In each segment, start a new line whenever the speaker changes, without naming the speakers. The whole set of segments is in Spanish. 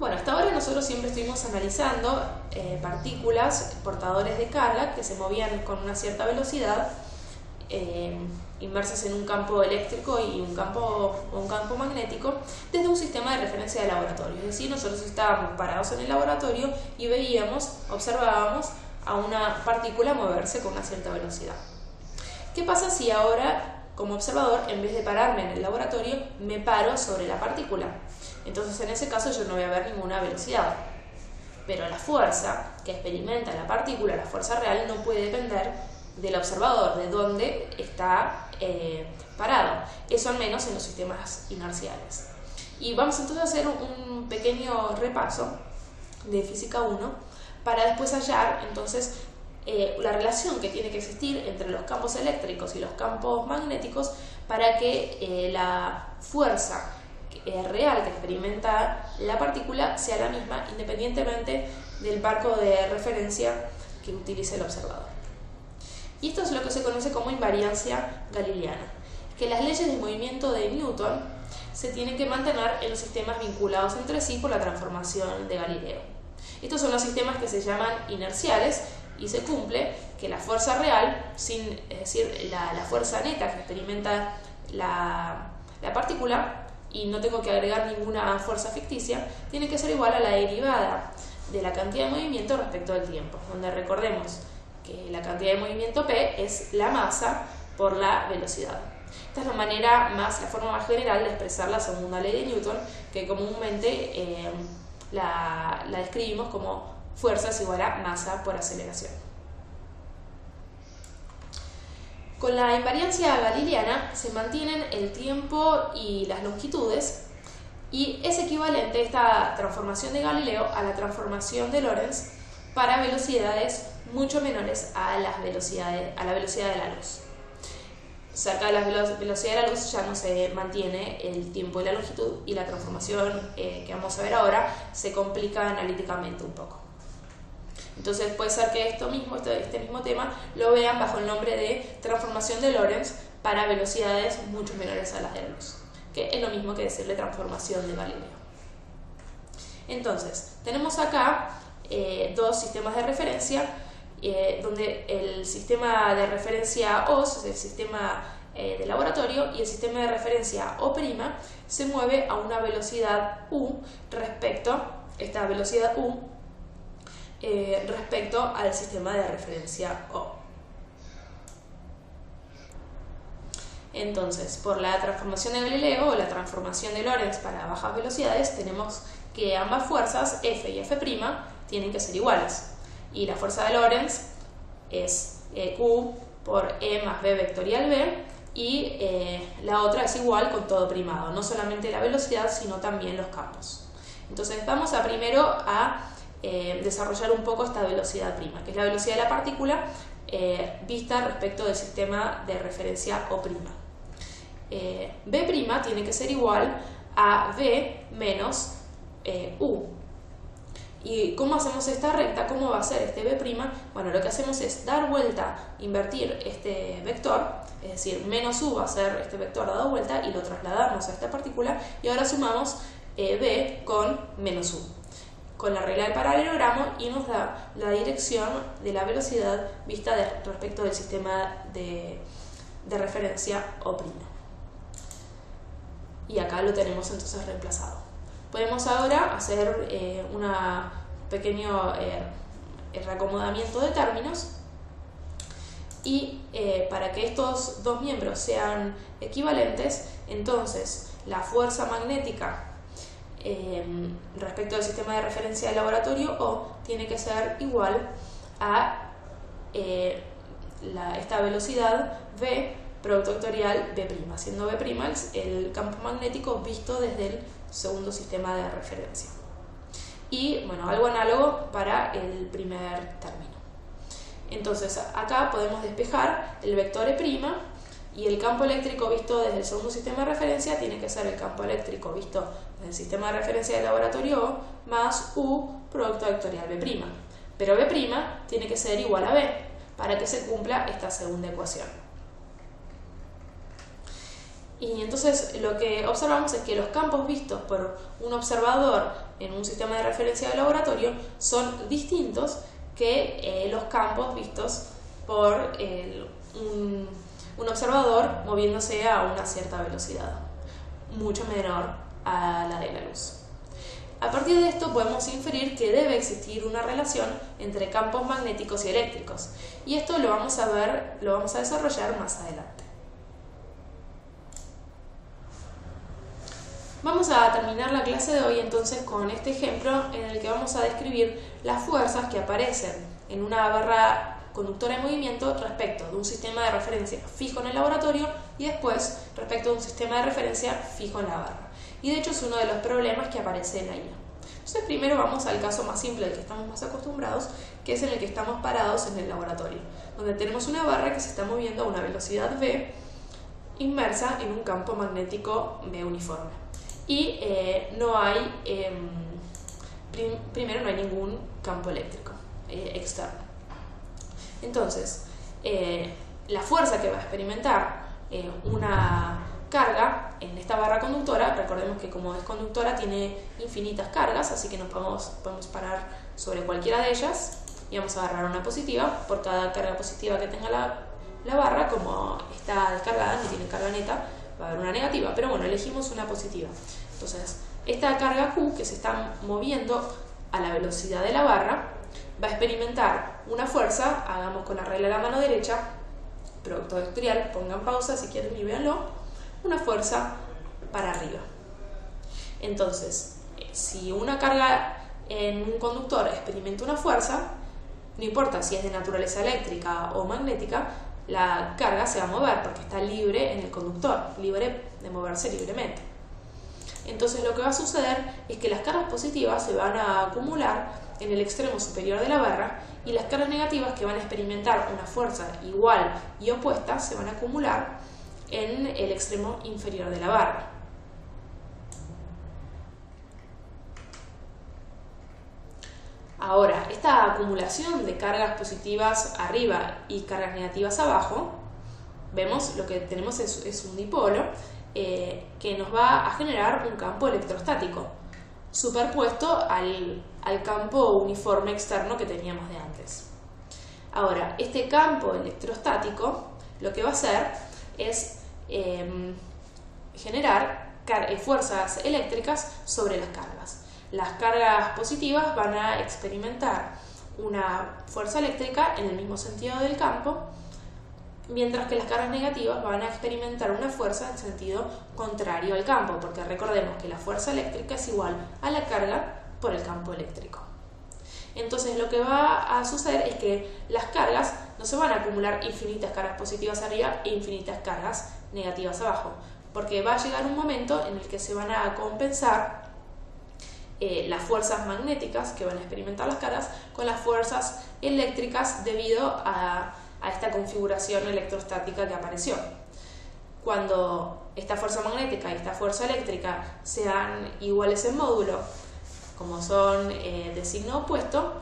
Bueno, hasta ahora nosotros siempre estuvimos analizando partículas portadores de carga que se movían con una cierta velocidad, inmersas en un campo eléctrico y un campo magnético desde un sistema de referencia de laboratorio. Es decir, nosotros estábamos parados en el laboratorio y observábamos a una partícula moverse con una cierta velocidad. ¿Qué pasa si ahora, como observador, en vez de pararme en el laboratorio, me paro sobre la partícula? Entonces, en ese caso yo no voy a ver ninguna velocidad. Pero la fuerza que experimenta la partícula, la fuerza real, no puede depender del observador, de dónde está parado. Eso al menos en los sistemas inerciales. Y vamos entonces a hacer un pequeño repaso de Física 1 para después hallar entonces la relación que tiene que existir entre los campos eléctricos y los campos magnéticos para que la fuerza real que experimenta la partícula sea la misma independientemente del marco de referencia que utilice el observador. Y esto es lo que se conoce como invariancia galileana, que las leyes del movimiento de Newton se tienen que mantener en los sistemas vinculados entre sí por la transformación de Galileo. Estos son los sistemas que se llaman inerciales y se cumple que la fuerza real, es decir, la fuerza neta que experimenta la partícula, y no tengo que agregar ninguna fuerza ficticia, tiene que ser igual a la derivada de la cantidad de movimiento respecto al tiempo, donde recordemos que la cantidad de movimiento P es la masa por la velocidad. Esta es la forma más general de expresar la segunda ley de Newton, que comúnmente la describimos como fuerza es igual a masa por aceleración. Con la invariancia galileana se mantienen el tiempo y las longitudes, y es equivalente esta transformación de Galileo a la transformación de Lorentz para velocidades mucho menores a la velocidad de la luz. Cerca de la velocidad de la luz ya no se mantiene el tiempo y la longitud, y la transformación que vamos a ver ahora se complica analíticamente un poco. Entonces puede ser que este mismo tema lo vean bajo el nombre de transformación de Lorentz para velocidades mucho menores a las de la luz, que es lo mismo que decirle transformación de Galileo. Entonces, tenemos acá dos sistemas de referencia, donde el sistema de referencia OS, es el sistema de laboratorio, y el sistema de referencia O' se mueve a una velocidad U respecto al sistema de referencia O. Entonces, por la transformación de Galileo o la transformación de Lorentz para bajas velocidades, tenemos que ambas fuerzas, F y F', tienen que ser iguales. Y la fuerza de Lorentz es Q por E más B vectorial B, y la otra es igual con todo primado, no solamente la velocidad, sino también los campos. Entonces vamos primero a desarrollar un poco esta velocidad prima, que es la velocidad de la partícula vista respecto del sistema de referencia O'. B' tiene que ser igual a V menos U. ¿Y cómo hacemos esta recta? ¿Cómo va a ser este B'? Bueno, lo que hacemos es dar vuelta, invertir este vector, es decir, menos U va a ser este vector dado vuelta, y lo trasladamos a esta partícula, y ahora sumamos B con menos U, con la regla del paralelogramo, y nos da la dirección de la velocidad vista respecto del sistema de referencia O'. Y acá lo tenemos entonces reemplazado. Podemos ahora hacer un pequeño reacomodamiento de términos, y para que estos dos miembros sean equivalentes, entonces la fuerza magnética respecto al sistema de referencia del laboratorio O tiene que ser igual a esta velocidad V producto vectorial B', siendo B' el campo magnético visto desde el segundo sistema de referencia. Y bueno, algo análogo para el primer término. Entonces acá podemos despejar el vector E', y el campo eléctrico visto desde el segundo sistema de referencia tiene que ser el campo eléctrico visto desde el sistema de referencia del laboratorio O más U producto vectorial B'. Pero B' tiene que ser igual a B para que se cumpla esta segunda ecuación. Y entonces lo que observamos es que los campos vistos por un observador en un sistema de referencia de laboratorio son distintos que los campos vistos por un observador moviéndose a una cierta velocidad, mucho menor a la de la luz. A partir de esto podemos inferir que debe existir una relación entre campos magnéticos y eléctricos, y esto lo vamos a desarrollar más adelante. Vamos a terminar la clase de hoy entonces con este ejemplo en el que vamos a describir las fuerzas que aparecen en una barra conductora en movimiento respecto de un sistema de referencia fijo en el laboratorio y después respecto de un sistema de referencia fijo en la barra. Y de hecho es uno de los problemas que aparece en la IA. Entonces primero vamos al caso más simple al que estamos más acostumbrados, que es en el que estamos parados en el laboratorio, donde tenemos una barra que se está moviendo a una velocidad v inmersa en un campo magnético v uniforme. Y no hay, primero no hay ningún campo eléctrico externo. Entonces, la fuerza que va a experimentar una carga en esta barra conductora, recordemos que como es conductora tiene infinitas cargas, así que nos podemos parar sobre cualquiera de ellas y vamos a agarrar una positiva. Por cada carga positiva que tenga la barra, como está descargada, no tiene carga neta, va a haber una negativa, pero bueno, elegimos una positiva. Entonces, esta carga Q que se está moviendo a la velocidad de la barra va a experimentar una fuerza, hagamos con la regla de la mano derecha, producto vectorial, pongan pausa si quieren y véanlo, una fuerza para arriba. Entonces, si una carga en un conductor experimenta una fuerza, no importa si es de naturaleza eléctrica o magnética, la carga se va a mover porque está libre en el conductor, libre de moverse libremente. Entonces lo que va a suceder es que las cargas positivas se van a acumular en el extremo superior de la barra y las cargas negativas, que van a experimentar una fuerza igual y opuesta, se van a acumular en el extremo inferior de la barra. Ahora, esta acumulación de cargas positivas arriba y cargas negativas abajo, vemos lo que tenemos es un dipolo que nos va a generar un campo electrostático superpuesto al campo uniforme externo que teníamos de antes. Ahora, este campo electrostático lo que va a hacer es generar fuerzas eléctricas sobre las cargas. Las cargas positivas van a experimentar una fuerza eléctrica en el mismo sentido del campo, mientras que las cargas negativas van a experimentar una fuerza en sentido contrario al campo, porque recordemos que la fuerza eléctrica es igual a la carga por el campo eléctrico. Entonces lo que va a suceder es que las cargas no se van a acumular infinitas cargas positivas arriba e infinitas cargas negativas abajo, porque va a llegar un momento en el que se van a compensar las fuerzas magnéticas que van a experimentar las cargas con las fuerzas eléctricas debido a esta configuración electrostática que apareció. Cuando esta fuerza magnética y esta fuerza eléctrica sean iguales en módulo, como son de signo opuesto,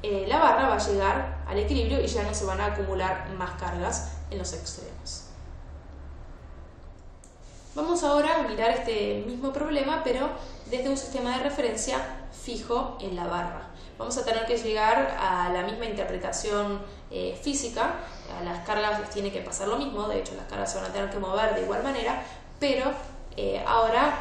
la barra va a llegar al equilibrio y ya no se van a acumular más cargas en los extremos. Vamos ahora a mirar este mismo problema, pero desde un sistema de referencia fijo en la barra. Vamos a tener que llegar a la misma interpretación física. A las cargas les tiene que pasar lo mismo, de hecho las cargas se van a tener que mover de igual manera, pero ahora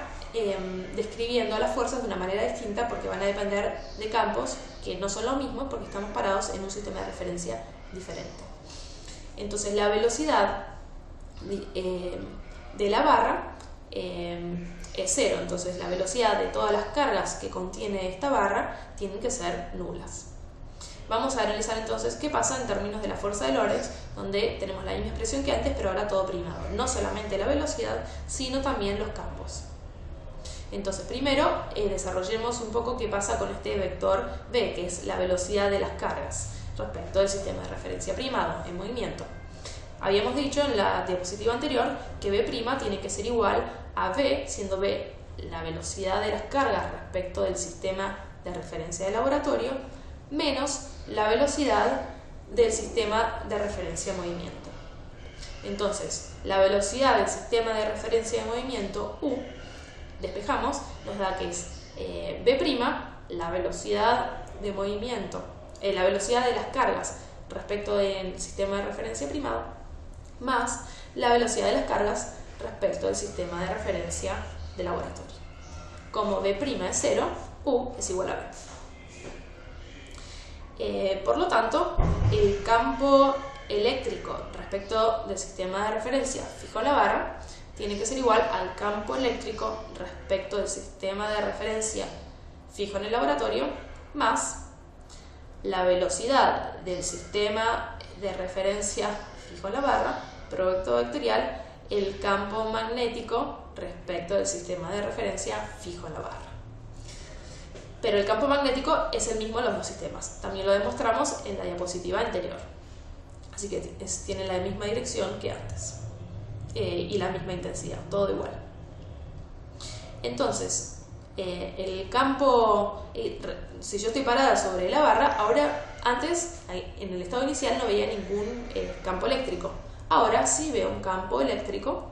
describiendo las fuerzas de una manera distinta, porque van a depender de campos que no son lo mismo, porque estamos parados en un sistema de referencia diferente. Entonces la velocidad de la barra es cero, entonces la velocidad de todas las cargas que contiene esta barra tienen que ser nulas. Vamos a analizar entonces qué pasa en términos de la fuerza de Lorentz, donde tenemos la misma expresión que antes, pero ahora todo primado, no solamente la velocidad, sino también los campos. Entonces primero desarrollemos un poco qué pasa con este vector v, que es la velocidad de las cargas respecto del sistema de referencia primado en movimiento. Habíamos dicho en la diapositiva anterior que v' tiene que ser igual a v, siendo v la velocidad de las cargas respecto del sistema de referencia de laboratorio, menos la velocidad del sistema de referencia de movimiento. Entonces, la velocidad del sistema de referencia de movimiento u, despejamos, nos da que es B', la velocidad de movimiento, la velocidad de las cargas respecto del sistema de referencia primado, más la velocidad de las cargas respecto del sistema de referencia de laboratorio. Como B' es 0, U es igual a B. Por lo tanto, el campo eléctrico respecto del sistema de referencia fijo en la barra tiene que ser igual al campo eléctrico respecto del sistema de referencia fijo en el laboratorio más la velocidad del sistema de referencia fijo en la barra, producto vectorial, el campo magnético respecto del sistema de referencia fijo en la barra. Pero el campo magnético es el mismo en los dos sistemas. También lo demostramos en la diapositiva anterior. Así que tiene la misma dirección que antes. Y la misma intensidad, todo igual. Entonces, el campo, si yo estoy parada sobre la barra, ahora antes en el estado inicial no veía ningún campo eléctrico. Ahora sí veo un campo eléctrico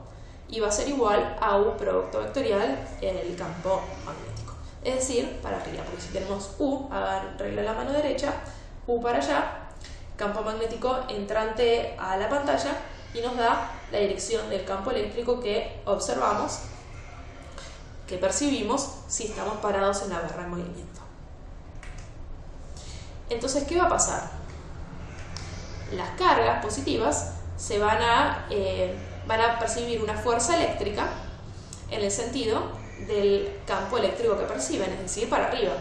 y va a ser igual a U producto vectorial el campo magnético. Es decir, para arriba, porque si tenemos U, hagan regla la mano derecha, U para allá, campo magnético entrante a la pantalla y nos da la dirección del campo eléctrico que observamos, que percibimos si estamos parados en la barra en movimiento. Entonces, ¿qué va a pasar? Las cargas positivas se van a percibir una fuerza eléctrica en el sentido del campo eléctrico que perciben, es decir, para arriba,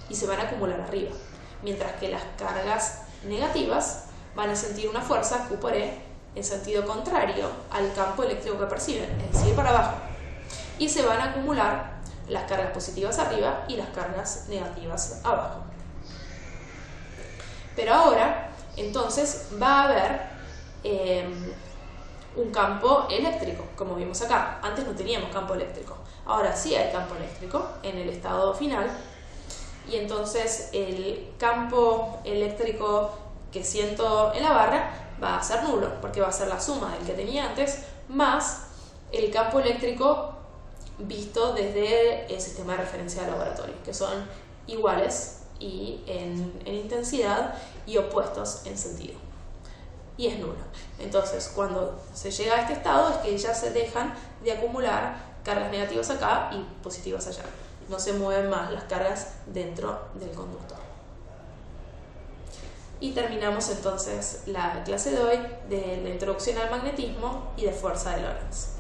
y se van a acumular arriba, mientras que las cargas negativas van a sentir una fuerza Q por E en sentido contrario al campo eléctrico que perciben, es decir, para abajo, y se van a acumular las cargas positivas arriba y las cargas negativas abajo. Pero ahora, entonces, va a haber un campo eléctrico, como vimos acá. Antes no teníamos campo eléctrico, ahora sí hay campo eléctrico en el estado final, y entonces el campo eléctrico que siento en la barra va a ser nulo, porque va a ser la suma del que tenía antes más el campo eléctrico visto desde el sistema de referencia de laboratorio, que son iguales y en intensidad y opuestos en sentido, y es nulo. Entonces, cuando se llega a este estado es que ya se dejan de acumular cargas negativas acá y positivas allá. No se mueven más las cargas dentro del conductor. Y terminamos entonces la clase de hoy de la introducción al magnetismo y de fuerza de Lorentz.